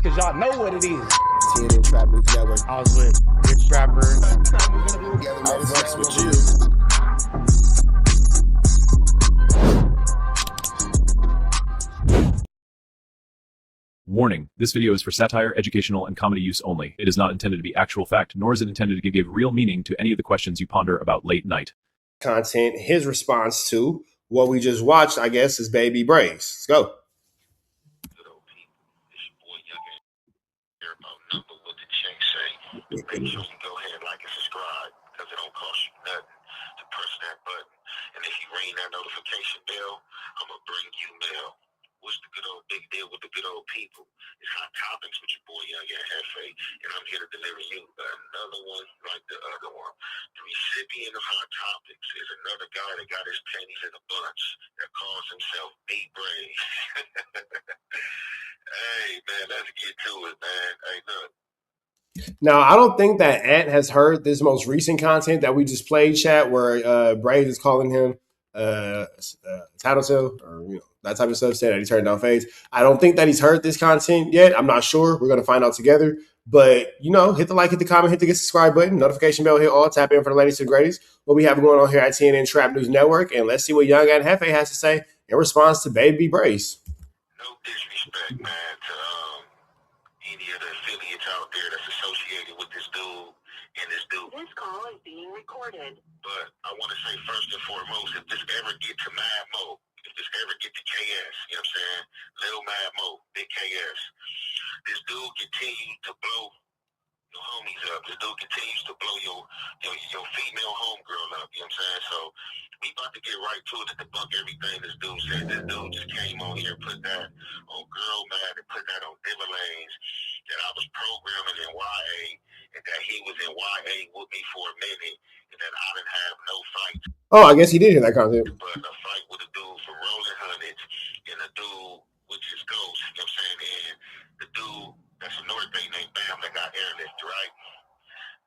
because y'all know what it is. CNN Trap News Network. I was with Rich Rapper. I fucks with you. Warning, this video is for satire, educational, and comedy use only. It is not intended to be actual fact, nor is it intended to give real meaning to any of the questions you ponder about late night content. His response to what we just watched, I guess, is Baby Brazy. Let's go. Make sure you go ahead and like and subscribe because it don't cost you nothing to press that button. And if you ring that notification bell, I'm going to bring you mail. What's the good old big deal with the good old people? It's Hot Topics with your boy Young and Hefe, and I'm here to deliver you another one like the other one. The recipient of Hot Topics is another guy that got his panties in a bunch that calls himself B Brazy. Hey, man, let's get to it, man. Hey, look. Now, I don't think that Ant has heard this most recent content that we just played, chat, where Brazy is calling him tattletale or that type of stuff, saying that he turned down fades. I don't think that he's heard this content yet. I'm not sure. We're going to find out together. But, hit the like, hit the comment, hit the subscribe button, notification bell, hit all, tap in for the latest and greatest. What we have going on here at CNN Trap News Network. And let's see what Young and Hefe has to say in response to Baby B Brazy. No disrespect, man, to any of the affiliates out there that's associated with this dude and this dude. This call is being recorded. But I want to say first and foremost, if this ever get to Mad Mo, if this ever get to KS, you know what I'm saying? Lil Mad Mo, Big KS, this dude continues to blow your homies up. This dude continues to blow your female homegirl up, you know what I'm saying? So we about to get right to it to debunk everything this dude said. This dude just came on here, put that on Girl Mad and put that on Lanes, that I was programming in YA and that he was in YA with me for a minute and that I didn't have no fight. Oh, I guess he did hear that content. But a fight with a dude from Rolling Hundreds and a dude which is Ghost, you know what I'm saying? And the dude that's a North Bay named Bam that got airlifted, right?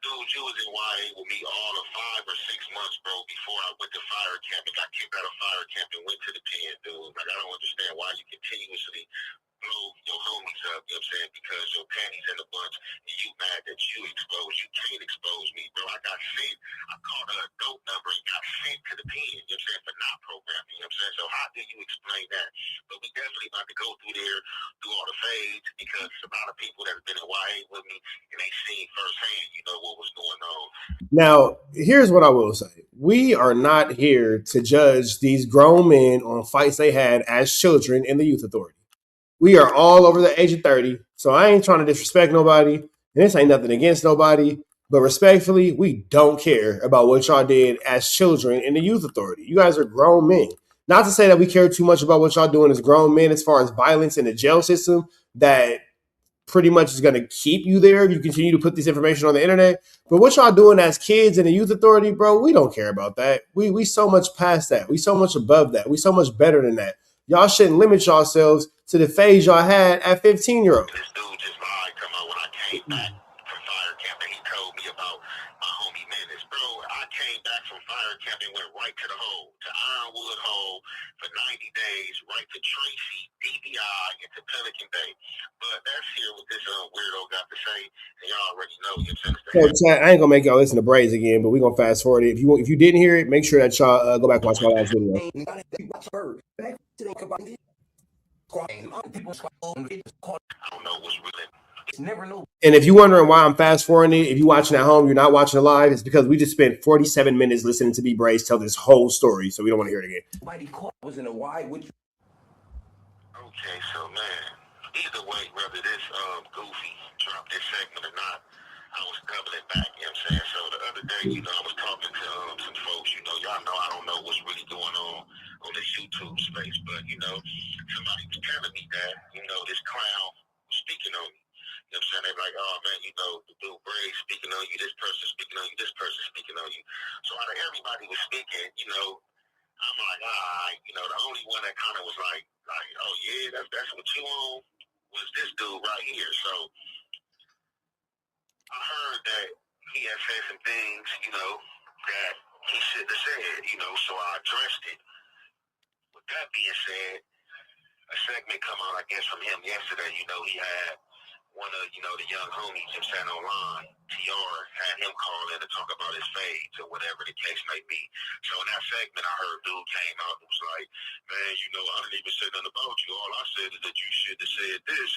Dude, you was in YA with me all of 5 or 6 months, bro, before I went to fire camp and got kicked out of fire camp and went to the pen, dude. Like, I don't understand why you continuously blow your homies up, you know what I'm saying, because your panties in a bunch and you mad that you exposed. You can't expose me, bro. I got sent. I called a dope number and got sent to the pen, you know what I'm saying, for not programming, you know what I'm saying? So how do you explain that? But we definitely about to go through there, through all the fades, because a lot of people that have been in YA with me and they seen firsthand, what was going on. Now, here's what I will say. We are not here to judge these grown men on fights they had as children in the youth authority. We are all over the age of 30, so I ain't trying to disrespect nobody, and this ain't nothing against nobody, but respectfully, we don't care about what y'all did as children in the youth authority. You guys are grown men. Not to say that we care too much about what y'all doing as grown men as far as violence in the jail system that pretty much is going to keep you there if you continue to put this information on the internet. But what y'all doing as kids in the youth authority, bro, we don't care about that. We so much past that. We so much above that. We so much better than that. Y'all shouldn't limit yourselves to the phase y'all had at 15-year-old. This dude just lied to me when I came back from fire camp and he told me about my homie Menace. Bro, I came back from fire camp and went right to the hole, to Ironwood Hole for 90 days, right to Tracy, DBI, and to Pelican Bay. But that's here what this weirdo got to say, and y'all already know. So, chat, I ain't gonna make y'all listen to Brazy again, but we're gonna fast forward it. If you didn't hear it, make sure that y'all go back and watch my last video. I don't know what's really. And if you're wondering why I'm fast forwarding it, if you're watching at home, you're not watching it live, it's because we just spent 47 minutes listening to B Brazy tell this whole story, so we don't want to hear it again. Was in a wide with you. Okay, so man, either way, whether this goofy dropped this segment or not, I was doubling back, you know what I'm saying? So the other day, I was talking to some folks, y'all know I don't know what's really going on this YouTube space, but somebody was telling me that, this clown was speaking on me. You know what I'm saying? They were like, oh man, the dude Brazy speaking on you, this person speaking on you, this person speaking on you. So out of everybody was speaking, I'm like, all right, the only one that kind of was like, oh yeah, that's what you on, was this dude right here. So I heard that he had said some things, that he shouldn't have said, so I addressed it. With that being said, a segment come out, I guess, from him yesterday. He had one of, the young homies just sat online, TR, had him call in to talk about his fades or whatever the case may be. So in that segment, I heard dude came out and was like, man, I didn't even say nothing about you. All I said is that you should have said this,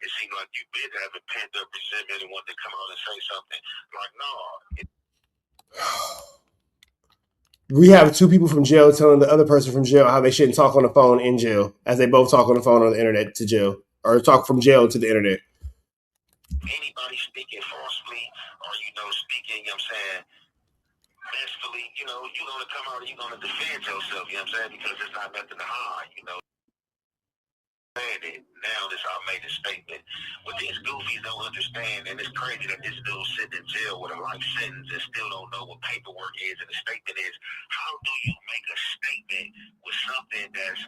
It seemed like you've been having pent up resentment and wanted to come out and say something. Like, no. We have two people from jail telling the other person from jail how they shouldn't talk on the phone in jail, as they both talk on the phone on the internet to jail, or talk from jail to the internet. Anybody speaking falsely or, speaking, messfully, you're going to come out and you're going to defend yourself, because there's not nothing to hide, Now I made a statement. What these goofies don't understand, and it's crazy that this dude's sitting in jail with a life sentence and still don't know what paperwork is, and the statement is, how do you make a statement with something that's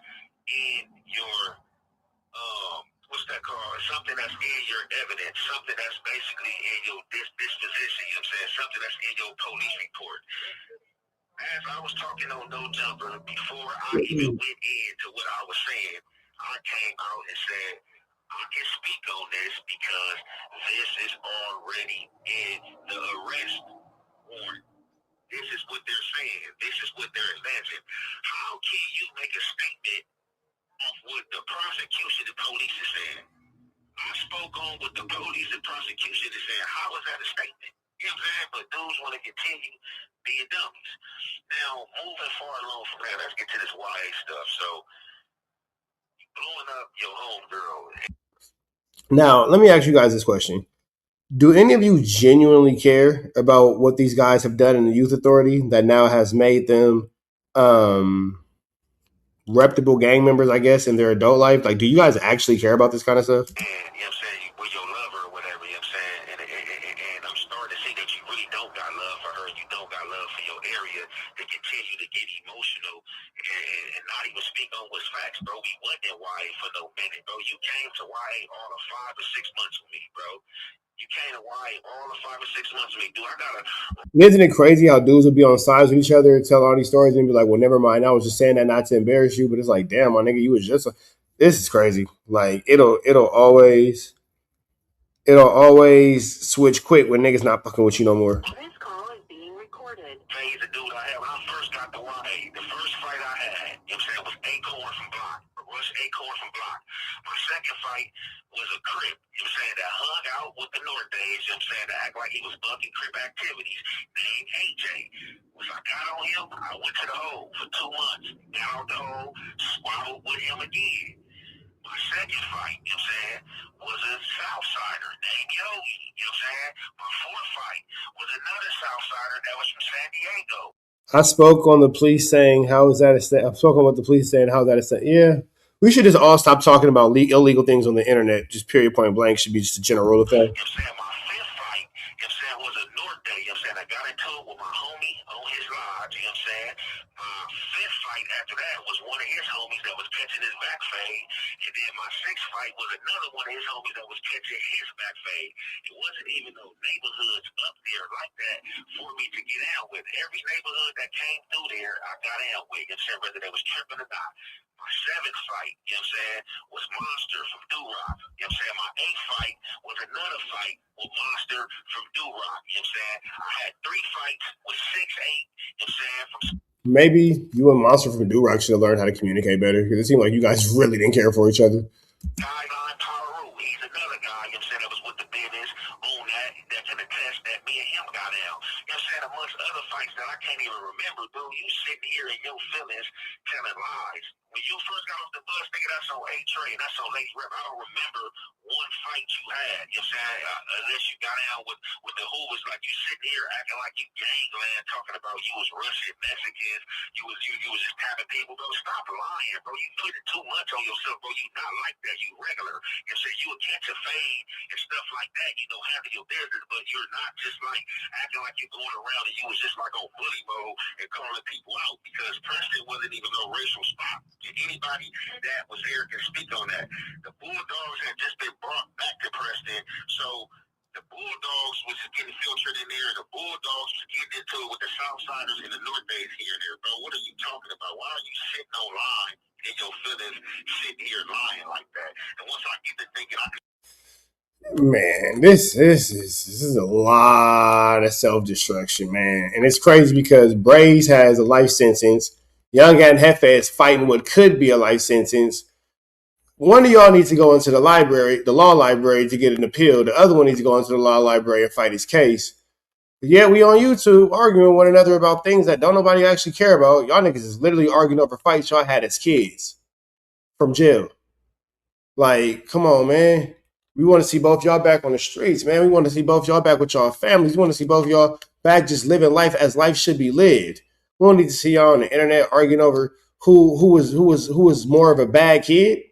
in your, what's that called? Something that's in your evidence, something that's basically in your disposition, something that's in your police report. As I was talking on No Jumper, before I even went into what I was saying, I came out and said, I can speak on this because this is already in the arrest warrant. This is what they're saying. This is what they're alleging. How can you make a statement of what the prosecution and police is saying? I spoke on what the police and prosecution is saying. How is that a statement? But dudes want to continue being dummies. Now, moving far along from that, let's get to this YA stuff. So, blowing up your home girl. Now, let me ask you guys this question. Do any of you genuinely care about what these guys have done in the youth authority that now has made them reputable gang members, I guess, in their adult life? Like, do you guys actually care about this kind of stuff? And, with your lover or whatever, and I'm starting to see that you really don't got love for her, you don't got love for your area, to continue to get emotional and not even speak on what's facts, bro. We wasn't in YA for no minute, bro. You came to YA all of 5 or 6 months with me, bro. You came to YA all of 5 or 6 months with me. Isn't it crazy how dudes would be on sides with each other and tell all these stories and be like, well, never mind, I was just saying that not to embarrass you. But it's like, damn, my nigga, you was just this is crazy. Like, it'll always switch quick when niggas not fucking with you no more. This call is being recorded. Hey, the dude I had when I first got to YA, the first fight I had, was Acorn from Block. Rush Acorn from Block. My second fight was a Crip, that hung out with the North Days, to act like he was bucking Crip activities, named AJ. Once I got on him, I went to the hole for 2 months. Got out the hole, squabbled with him again. My second fight, was a Southsider named Yogi, My fourth fight was another Southsider that was from San Diego. I spoke on the police saying, how is that a state? I've spoken with the police saying, how is that a state? Yeah. We should just all stop talking about illegal things on the internet. Just period, point blank, should be just a general rule of thumb. My fifth fight, was a North Day. I got into it with my homie on his lodge. My fifth fight after that was one of his homies that was catching his back fade. And then my sixth fight was another one of his homies that was catching his back fade. It wasn't even no neighborhoods up there like that for me to get out with. Every neighborhood that came through there, I got out with. Whether they was tripping or not. My seventh fight, was Monster from Do-Rock. My eighth fight was another fight with Monster from Do-Rock. I had 3 fights with 6'8", Maybe you and Monster from Do-Rock should have learned how to communicate better, because it seemed like you guys really didn't care for each other. Guideline Power, he's another guy, that was with the business on that can attest that me and him got out. Amongst other fights that I can't even remember, dude. You sitting here in your feelings telling lies. When you first got off the bus, nigga, that's on A-Train, that's on Lady Rep. I don't remember one fight you had, unless you got out with the Hoovers. Like, you sitting here acting like you gangland, talking about you was Russian Mexicans, you was just tapping people, bro. Stop lying, bro. You putting too much on yourself, bro. You not like that. You regular. You would catch a fade and stuff like that, handle your business, but you're not just like acting like you're going around and you was just like on bully mode and calling people out, because Preston wasn't even no racial spot. Anybody that was there can speak on that. The Bulldogs had just been brought back to Preston, so the Bulldogs was getting filtered in there, and the Bulldogs was getting into it with the Southsiders and the North Days here and there, bro. What are you talking about? Why are you sitting online in your feelings, sitting here lying like that? And once I get to thinking, Man, this is a lot of self-destruction, man. And it's crazy because Braze has a life sentence. Young and Hefe is fighting what could be a life sentence. One of y'all needs to go into the library, the law library, to get an appeal. The other one needs to go into the law library and fight his case. But yeah, we on YouTube arguing with one another about things that don't nobody actually care about. Y'all niggas is literally arguing over fights y'all had as kids from jail. Like, come on, man. We want to see both y'all back on the streets, man. We want to see both y'all back with y'all families. We want to see both y'all back just living life as life should be lived. We don't need to see y'all on the internet arguing over who was more of a bad kid.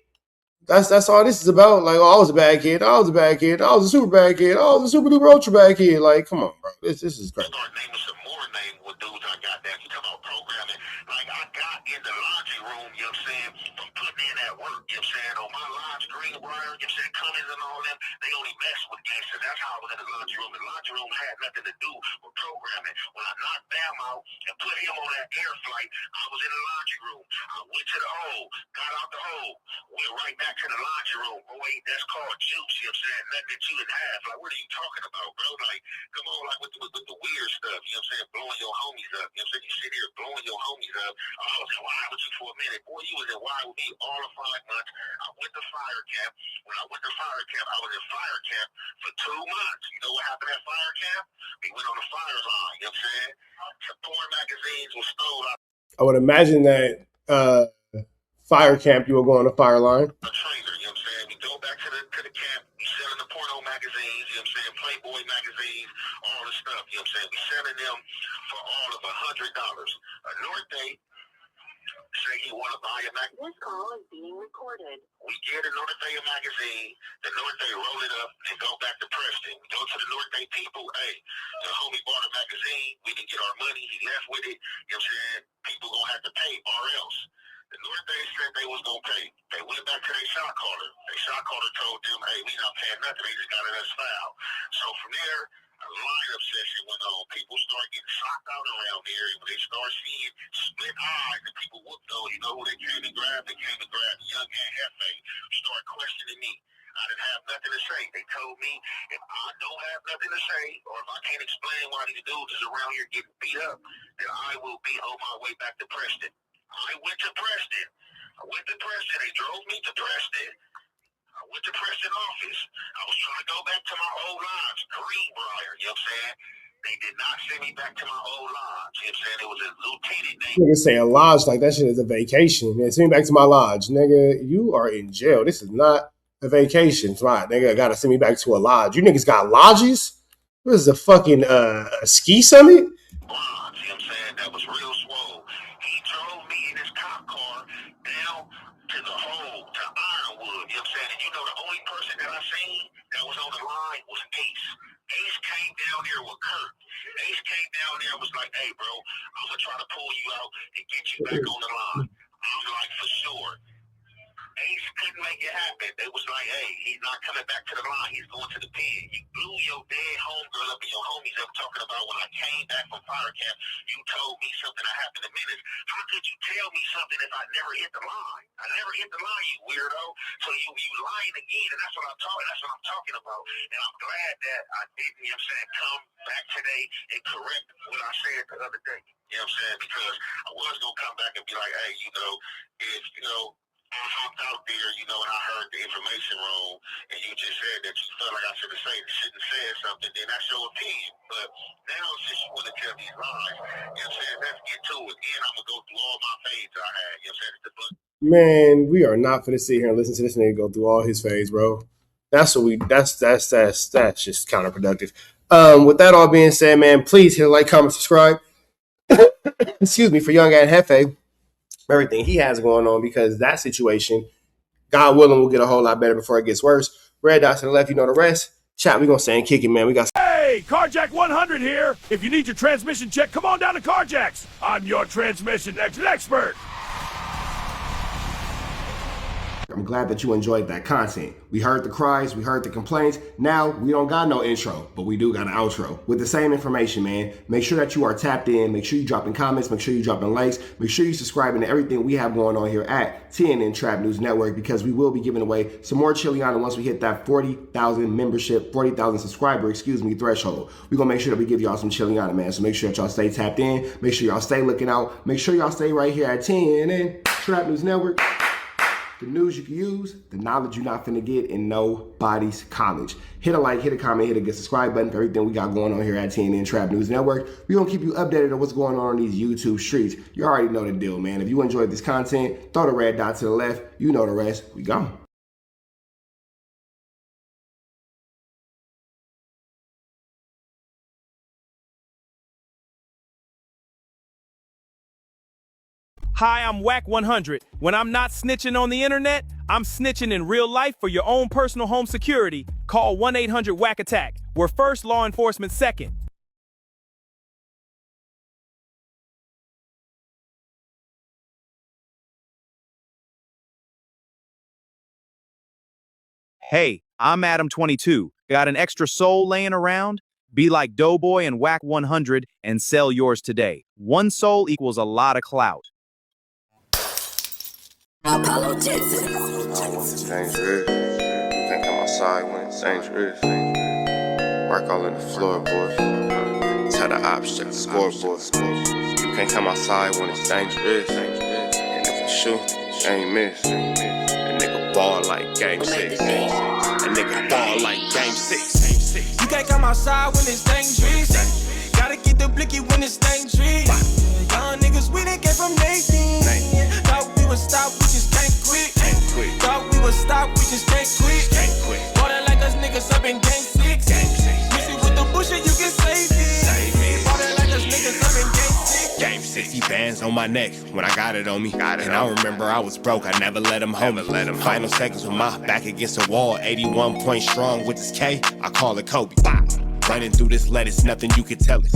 That's all this is about. Like, oh, I was a bad kid. I was a bad kid. I was a super bad kid. I was a super duper ultra bad kid. Like, come on, bro. This is crazy. Start naming some more names with dudes I got that you come out programming. Like I got in the laundry room, you know what I'm saying, from putting in that work, you know what I'm saying, on my lodge, Greenbrier, you know what I'm saying, Cummins and all them, they only mess with gangsters. That's how I was in the laundry room. The laundry room had nothing to do with programming. When I knocked Bam out and put him on that air flight, I was in the laundry room. I went to the hole, got out the hole, went right back to the laundry room. Oh wait, that's called juice, you know what I'm saying, nothing that you in half. Like, what are you talking about, bro? Like, come on, like with the weird stuff, you know what I'm saying, blowing your homies up, you know what I'm saying, you sit here blowing your homies up. I was in wild with you for a minute. Boy, you was in wild with me all of 5 months. I went to fire camp. When I went to fire camp, I was in fire camp for 2 months. You know what happened at fire camp? We went on the fire line, you know what I'm saying? Some porn magazines were stole out I would imagine that fire camp, you will go on the fire line. a trailer, you know what I'm saying? We go back to the camp, we selling the porno magazines, you know what I'm saying? Playboy magazines, all the stuff, you know what I'm saying? We selling them for all of $100. A Norte say he want to buy a magazine. This call is being recorded. We get a Norte magazine, the Norte roll it up and go back to Preston. We go to the Norte people, hey, the homie bought a magazine, we didn't get our money, he left with it, you know what I'm saying? People gonna have to pay or else. The Norte said they was gonna pay. They went back to their shot caller. Their shot caller told them, hey, we not paying nothing, they just got us foul. So from there, a lineup session went on. People started getting shocked out around there. And when they start seeing split eyes and people whooped on, you know who they came to grab? They came to grab Young and Hefe. Start questioning me. I didn't have nothing to say. They told me if I don't have nothing to say, or if I can't explain why these dudes is around here getting beat up, then I will be on my way back to Preston. I went to Preston. They drove me to Preston. I went to Preston office. I was trying to go back to my old lodge, Greenbrier, you know what I'm saying? They did not send me back to my old lodge. You know what I'm saying? It was a lieutenant named. Niggas say a lodge like that shit is a vacation. Man, send me back to my lodge. Nigga, you are in jail. This is not a vacation. It's right. Nigga, gotta send me back to a lodge. You niggas got lodges? This is a fucking ski summit? Bronze, you know what I'm saying? That was real swole. He drove me in his cop car down to the hole, to Ironwood, you know what I'm saying? And you know the only person that I seen that was on the line was Ace. Ace came down there with Kurt. Ace came down there and was like, hey, bro, I'm going to try to pull you out and get you back on the line. I'm like, for sure. Ace couldn't make it happen. They was like, hey, he's not coming back to the line. He's going to the pen. You blew your dead homegirl up and your homies up talking about when I came back from fire camp, you told me something that happened in minutes. How could you tell me something if I never hit the line? I never hit the line, you weirdo. So you lying again, and that's what I'm talking about. And I'm glad that I didn't, you know what I'm saying, come back today and correct what I said the other day. You know what I'm saying? Because I was going to come back and be like, hey, you know, if, you know, I hopped out there, you know, and I heard the information wrong, and you just said that you felt like I shouldn't have said something, then that's your opinion. But now, since you want to tell these lies, you know what I'm saying, let's get to it. Then I'm going to go through all my fades I had, you know what I'm saying, the book. Man, we are not for to sit here and listen to this nigga go through all his phase, bro. That's just counterproductive. With that all being said, man, please hit like, comment, subscribe. Excuse me, for Young and Hefe. Everything he has going on, because that situation, God willing, will get a whole lot better before it gets worse. Red dots to the left, you know the rest. Chat, we gonna stay and kick it, man. We got. Hey, Carjack 100 here. If you need your transmission check, come on down to Carjack's. I'm your transmission expert. I'm glad that you enjoyed that content. We heard the cries, we heard the complaints. Now we don't got no intro, but we do got an outro with the same information, man. Make sure that you are tapped in. Make sure you dropping comments. Make sure you dropping likes. Make sure you subscribing to everything we have going on here at TNN Trap News Network, because we will be giving away some more Chiliana once we hit that 40,000 membership, 40,000 subscriber, threshold. We're gonna make sure that we give y'all some Chiliana, man. So make sure that y'all stay tapped in. Make sure y'all stay looking out. Make sure y'all stay right here at TNN Trap News Network. The news you can use, the knowledge you're not finna get in nobody's college. Hit a like, hit a comment, hit a good subscribe button for everything we got going on here at TNN Trap News Network. We're gonna keep you updated on what's going on these YouTube streets. You already know the deal, man. If you enjoyed this content, throw the red dot to the left. You know the rest. We gone. Hi, I'm Whack 100. When I'm not snitching on the internet, I'm snitching in real life for your own personal home security. Call 1-800-WACK-ATTACK. We're first, law enforcement second. Hey, I'm Adam22. Got an extra soul laying around? Be like Doughboy and Whack 100 and sell yours today. One soul equals a lot of clout. Apollo Texas. It's dangerous. Can't come outside when it's dangerous. Work all in the floorboard. Tell the ops, check the scoreboard. You can't come outside when it's dangerous. And if you shoot, you ain't miss. A nigga ball like game 6. A nigga ball like game 6. You can't come outside when it's dangerous. Gotta get the blicky when it's dangerous. Young niggas, we done came from Nathan. Thought we would stop, we just can't quit. Thought we would stop, we just can't quit. Ballin' like us niggas up in game 6. Mix it with the bullshit, you can save it. Ballin' like us niggas up in game 6. Game 60 bands on my neck when I got it on me. And I remember I was broke, I never let them hold me. Final seconds with my back against the wall. 81 points strong with this K, I call it Kobe. Running through this lettuce, nothing you can tell it.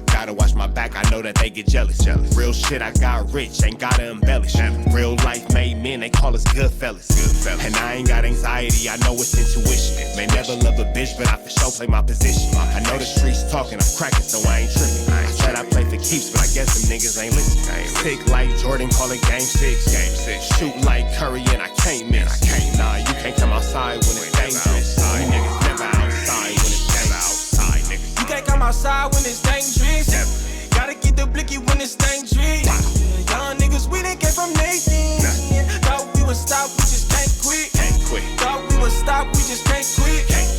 Gotta watch my back, I know that they get jealous. Real shit, I got rich, ain't gotta embellish. Real life made men, they call us good fellas. And I ain't got anxiety, I know it's intuition. May never love a bitch, but I for sure play my position. I know the streets talking, I'm cracking, so I ain't tripping. I said I play for keeps, but I guess them niggas ain't listening. Sick like Jordan, call it game 6. Shoot like Curry and I can't miss. Nah, you can't come outside when it's dangerous. You niggas never outside when it's dangerous. You can't come outside when it's dangerous. Gotta get the blicky when it's dangerous. Young niggas, we done came from Nathan. Thought we would stop, we just can't quit. Thought we would stop, we just can't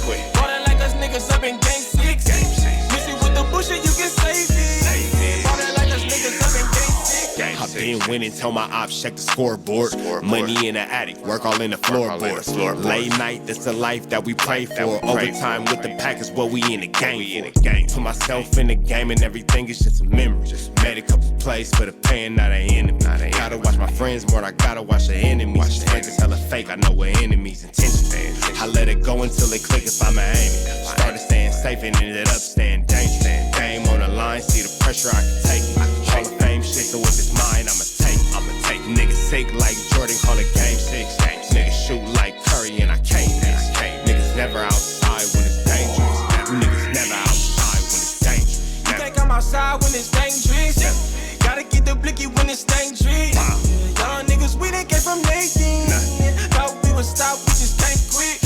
quit. Ballin' like us niggas up in game 6. Mix it with the bullshit, you can save it. Ballin' like us niggas up in game 6. I've been winning, tell my ops check the scoreboard. Money in the attic, work all in the floorboard. Late night, that's the life that we pray for. Overtime with the pack is what we in the game for. Put myself in the game and everything is just a memory. Made a couple plays for the pain, not an enemy. Gotta watch my friends more, I gotta watch the enemies. Friends is hella fake, I know what enemies' intentions. I let it go until it click if I'm aiming. Started staying safe and ended up staying dangerous. Game on the line, see the pressure I can take. Hall of Fame shit, so if it's mine, I'ma take. Niggas sick like Jordan, call it game 6. Niggas shoot like Curry and I can't miss. Niggas never outside when it's dangerous. Niggas never outside when it's dangerous. You can't come outside when it's dangerous. Gotta get the blicky when it's dangerous. Young niggas, we done came from Nathan. Thought we would stop, we just can't quit.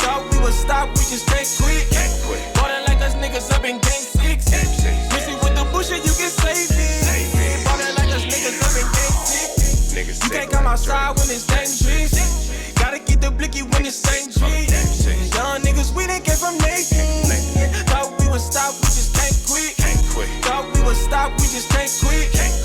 Thought we would stop, we just can't quit. Ballin' like us niggas up in game 6. Mix it with the bullshit, you can save it. Ballin' like us niggas up in game 6. You can't come outside when it's dangerous. Gotta get the blicky when it's dangerous. Young niggas, we done came from Nathan. Thought we would stop, we just can't quit. Thought we would stop, we just can't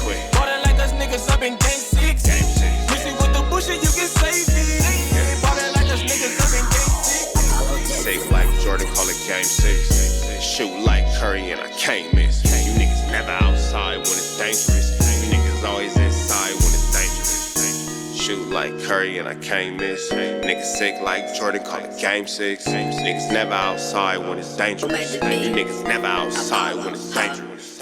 quit. Ballin' like us niggas up in game 6. Mix it with the bullshit, you can save it. Ballin' like us niggas up in game 6. Sick like Jordan, call it game 6. Shoot like Curry and I can't miss. You niggas never outside when it's dangerous. You niggas always inside when it's dangerous. Shoot like Curry and I can't miss. Niggas sick like Jordan, call it game 6. Niggas never outside when it's dangerous. You niggas never outside when it's dangerous.